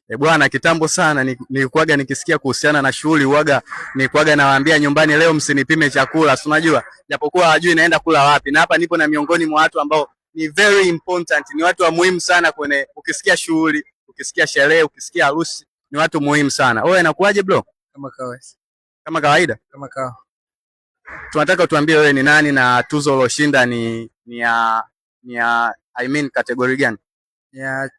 Bwana, kitambo sana nilikuwaga nikisikia kuhusiana na shughuli uwaga, nilikuwaga nawaambia nyumbani, leo msinipime chakula, si unajua, japokuwa hawajui naenda kula wapi. Na hapa nipo na miongoni mwa watu ambao ni very important, ni watu wa muhimu sana kwenye, ukisikia shughuli, ukisikia sherehe, ukisikia harusi, ni watu muhimu sana. Wewe inakuaje bro? Kama kawaida. Kama kawaida? Kama kawaida. Tunataka tuambie wewe ni nani na tuzo uloshinda ni ya I mean category gani? Ya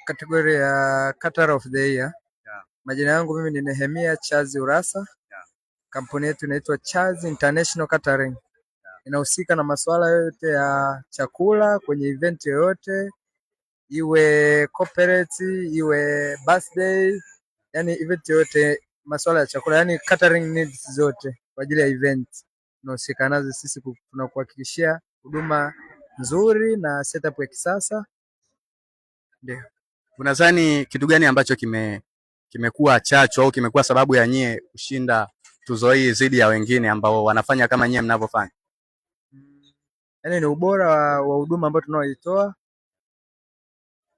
kategori ya Qatar of the Year. Yeah. Majina yangu mimi ni Nehemia Chazi Urasa. Yeah. Kampuni yetu inaitwa Chazi International Catering. Yeah. Inahusika na masuala yote ya chakula kwenye event yoyote, iwe corporate, iwe birthday, yani event yote masuala ya chakula, yani catering needs zote kwa ajili ya event. Tunahusika nazo sisi, tunakuhakikishia huduma nzuri na setup ya kisasa. Ndio. Unadhani kitu gani ambacho kimekuwa chachu au kimekuwa sababu ya nyie kushinda tuzo hii dhidi ya wengine ambao wanafanya kama nyie mnavyofanya? Yaani ni ubora wa huduma ambayo tunaoitoa,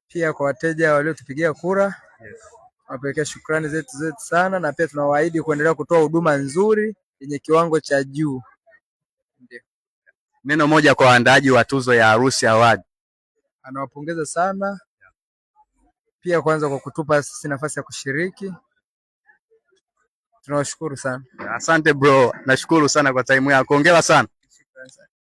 pia kwa wateja waliotupigia kura. Yes. Tunapelekea shukrani zetu sana, na pia tunawaahidi kuendelea kutoa huduma nzuri yenye kiwango cha juu. Ndio. Neno moja kwa waandaaji wa tuzo ya Harusi Award. Anawapongeza sana. Pia kwanza kwa kutupa sisi nafasi ya kushiriki. Tunawashukuru sana. Asante bro, nashukuru sana kwa time yako. Hongera sana.